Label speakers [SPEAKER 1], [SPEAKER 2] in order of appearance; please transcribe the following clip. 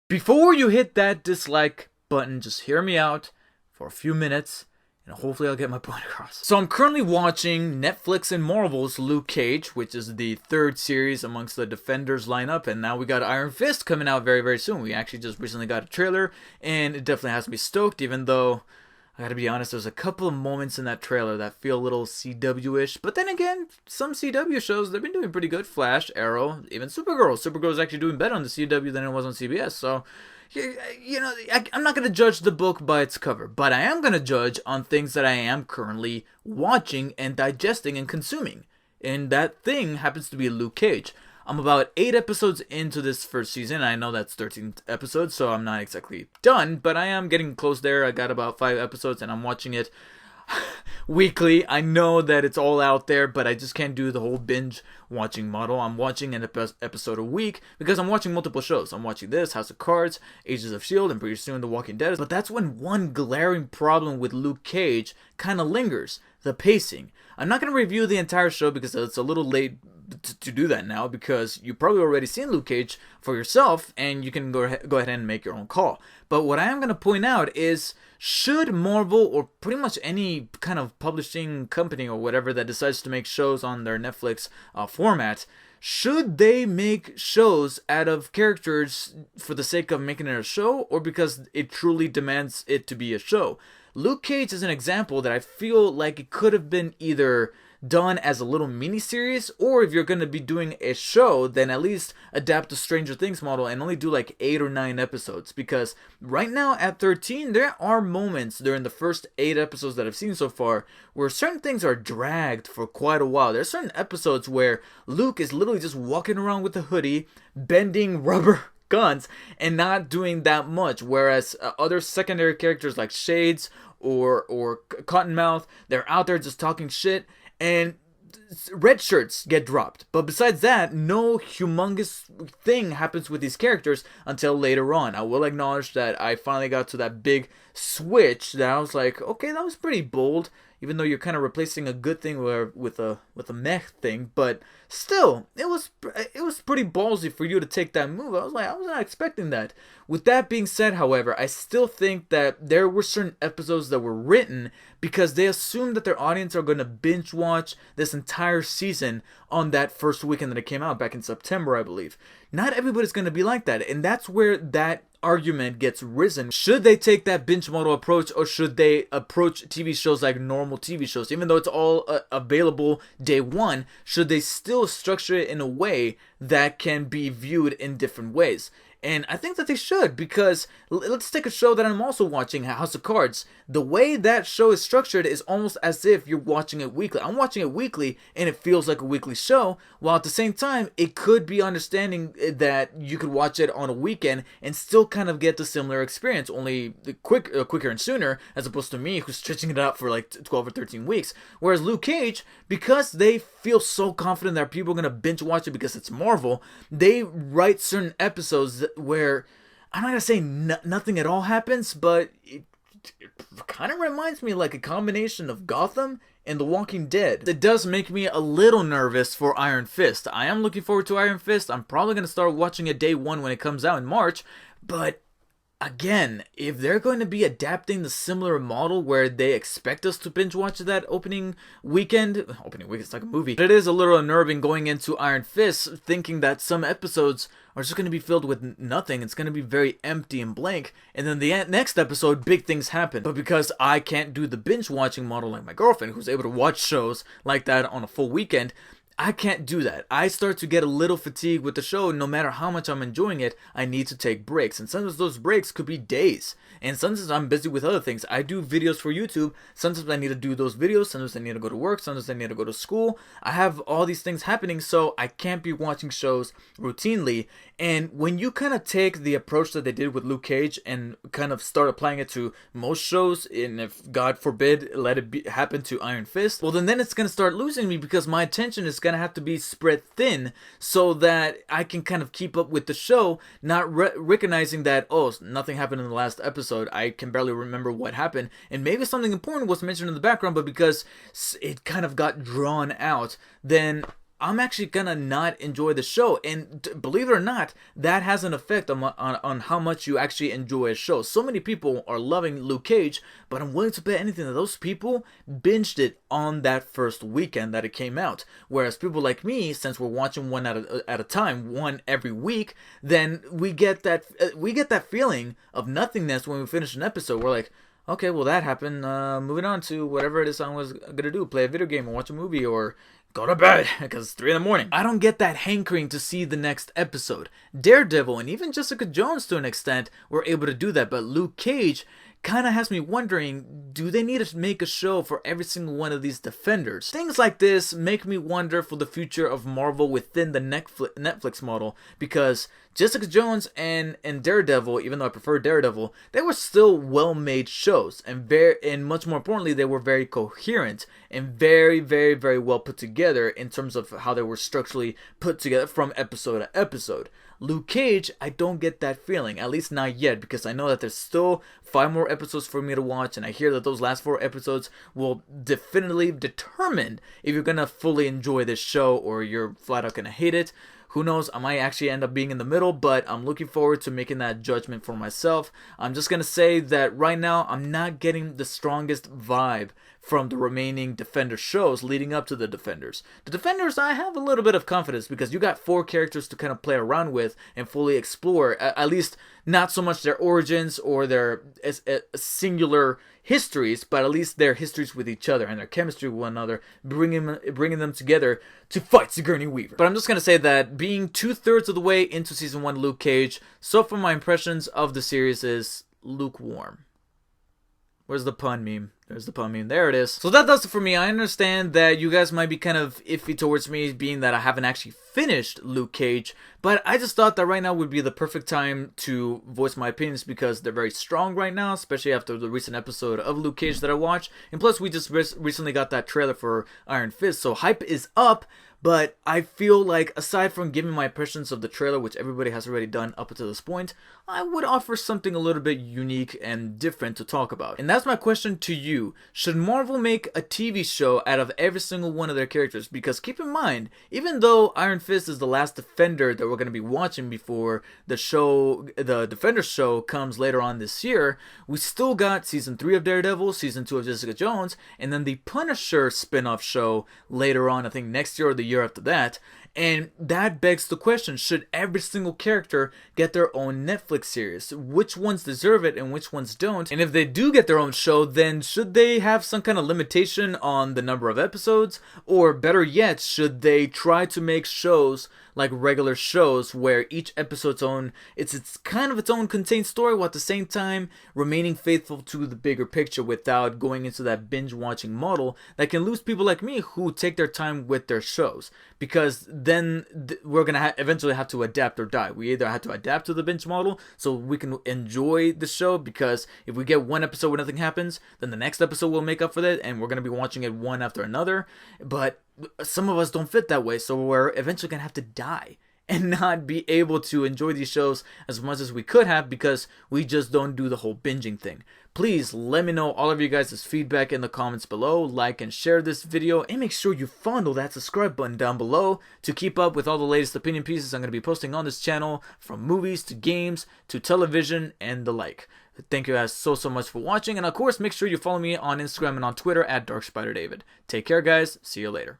[SPEAKER 1] Before you hit that dislike button, just hear me out for a few minutes, and hopefully I'll get my point across. So I'm currently watching Netflix and Marvel's Luke Cage, which is the third series amongst the Defenders lineup, and now we got Iron Fist coming out very, very soon. We actually just recently got a trailer, and it definitely has me stoked, even though I gotta be honest, there's a couple of moments in that trailer that feel a little CW-ish. But then again, some CW shows, they've been doing pretty good. Flash, Arrow, even Supergirl. Supergirl's actually doing better on the CW than it was on CBS. So, I'm not gonna judge the book by its cover. But I am gonna judge on things that I am currently watching and digesting and consuming. And that thing happens to be Luke Cage. I'm about 8 episodes into this first season. I know that's 13 episodes, so I'm not exactly done, but I am getting close there. I got about 5 episodes, and I'm watching it weekly. I know that it's all out there, but I just can't do the whole binge watching model. I'm watching an episode a week because I'm watching multiple shows. I'm watching this, House of Cards, Agents of S.H.I.E.L.D., and pretty soon The Walking Dead. But that's when one glaring problem with Luke Cage kind of lingers: the pacing. I'm not going to review the entire show because it's a little late to do that now, because you probably already seen Luke Cage for yourself and you can go ahead and make your own call. But what I am going to point out is, should Marvel or pretty much any kind of publishing company or whatever that decides to make shows on their Netflix format, should they make shows out of characters for the sake of making it a show, or because it truly demands it to be a show? Luke Cage is an example that I feel like it could have been either done as a little mini-series, or if you're going to be doing a show, then at least adapt the Stranger Things model and only do like 8 or 9 episodes. Because right now at 13, there are moments during the first 8 episodes that I've seen so far where certain things are dragged for quite a while. There's certain episodes where Luke is literally just walking around with a hoodie, bending rubber guns, and not doing that much, whereas other secondary characters like Shades or Cottonmouth, they're out there just talking shit, and red shirts get dropped. But besides that, no humongous thing happens with these characters until later on. I will acknowledge that I finally got to that big switch that I was like, okay, that was pretty bold, even though you're kind of replacing a good thing with a meh thing. But still, it was pretty ballsy for you to take that move. I was not expecting that. With that being said, however, I still think that there were certain episodes that were written because they assumed that their audience are going to binge watch this entire season on that first weekend that it came out back in September, I believe. Not everybody's going to be like that, and that's where that argument gets risen. Should they take that binge model approach, or should they approach TV shows like normal TV shows? Even though it's all available day one, should they still structure it in a way that can be viewed in different ways? And I think that they should, because let's take a show that I'm also watching, House of Cards. The way that show is structured is almost as if you're watching it weekly. I'm watching it weekly, and it feels like a weekly show, while at the same time, it could be understanding that you could watch it on a weekend and still kind of get the similar experience, only quicker and sooner, as opposed to me, who's stretching it out for like 12 or 13 weeks. Whereas Luke Cage, because they feel so confident that people are going to binge watch it because it's Marvel, they write certain episodes where, I'm not going to say nothing at all happens, but it kind of reminds me like a combination of Gotham and The Walking Dead. It does make me a little nervous for Iron Fist. I am looking forward to Iron Fist. I'm probably going to start watching it day one when it comes out in March, but again, if they're going to be adapting the similar model where they expect us to binge watch that opening weekend, it's like a movie. But it is a little unnerving going into Iron Fist, thinking that some episodes are just going to be filled with nothing. It's going to be very empty and blank. And then the next episode, big things happen. But because I can't do the binge watching model like my girlfriend, who's able to watch shows like that on a full weekend, I can't do that. I start to get a little fatigued with the show. No matter how much I'm enjoying it, I need to take breaks. And sometimes those breaks could be days. And sometimes I'm busy with other things. I do videos for YouTube. Sometimes I need to do those videos. Sometimes I need to go to work. Sometimes I need to go to school. I have all these things happening, so I can't be watching shows routinely. And when you kind of take the approach that they did with Luke Cage and kind of start applying it to most shows, and if God forbid let it happen to Iron Fist, well then it's going to start losing me, because my attention is going to have to be spread thin so that I can kind of keep up with the show, not recognizing that, oh, nothing happened in the last episode, I can barely remember what happened, and maybe something important was mentioned in the background, but because it kind of got drawn out, then I'm actually gonna not enjoy the show. And believe it or not, that has an effect on how much you actually enjoy a show. So many people are loving Luke Cage, but I'm willing to bet anything that those people binged it on that first weekend that it came out. Whereas people like me, since we're watching one at a time, one every week, then we get that feeling of nothingness when we finish an episode. We're like, okay, well that happened. Moving on to whatever it is I was gonna do: play a video game or watch a movie or go to bed because it's 3 in the morning. I don't get that hankering to see the next episode. Daredevil and even Jessica Jones to an extent were able to do that, but Luke Cage kind of has me wondering, do they need to make a show for every single one of these Defenders? Things like this make me wonder for the future of Marvel within the Netflix model, because Jessica Jones and Daredevil, even though I prefer Daredevil, they were still well-made shows, and much more importantly, they were very coherent and very, very, very well put together in terms of how they were structurally put together from episode to episode. Luke Cage, I don't get that feeling, at least not yet, because I know that there's still 5 more episodes for me to watch, and I hear that those last 4 episodes will definitively determine if you're gonna fully enjoy this show or you're flat out gonna hate it. Who knows, I might actually end up being in the middle, but I'm looking forward to making that judgment for myself. I'm just gonna say that right now, I'm not getting the strongest vibe from the remaining Defender shows leading up to the Defenders. The Defenders, I have a little bit of confidence because you got 4 characters to kind of play around with and fully explore, at least not so much their origins or their singular histories, but at least their histories with each other and their chemistry with one another, bringing them together to fight Sigourney Weaver. But I'm just going to say that being 2/3 of the way into Season 1 Luke Cage, so far my impressions of the series is lukewarm. Where's the pun meme? There's the pun meme. There it is. So that does it for me. I understand that you guys might be kind of iffy towards me, being that I haven't actually finished Luke Cage, but I just thought that right now would be the perfect time to voice my opinions because they're very strong right now, especially after the recent episode of Luke Cage that I watched. And plus, we just recently got that trailer for Iron Fist, so hype is up. But I feel like, aside from giving my impressions of the trailer, which everybody has already done up until this point, I would offer something a little bit unique and different to talk about. And that's my question to you. Should Marvel make a TV show out of every single one of their characters? Because keep in mind, even though Iron Fist is the last Defender that we're going to be watching before the Defender show comes later on this year, we still got Season 3 of Daredevil, Season 2 of Jessica Jones, and then the Punisher spin-off show later on, I think next year or the year after that. And that begs the question, should every single character get their own Netflix series? Which ones deserve it and which ones don't? And if they do get their own show, then should they have some kind of limitation on the number of episodes? Or better yet, should they try to make shows like regular shows where each episode's own, it's kind of its own contained story, while at the same time remaining faithful to the bigger picture without going into that binge watching model that can lose people like me who take their time with their shows? Because then we're gonna eventually have to adapt or die. We either have to adapt to the binge model so we can enjoy the show, because if we get one episode where nothing happens, then the next episode will make up for that, and we're gonna be watching it one after another. But some of us don't fit that way, so we're eventually gonna have to die and not be able to enjoy these shows as much as we could have because we just don't do the whole binging thing. Please let me know all of you guys' feedback in the comments below. Like and share this video, and make sure you fondle that subscribe button down below to keep up with all the latest opinion pieces I'm going to be posting on this channel, from movies to games to television and the like. Thank you guys so much for watching, and of course make sure you follow me on Instagram and on Twitter at DarkSpiderDavid. Take care guys, see you later.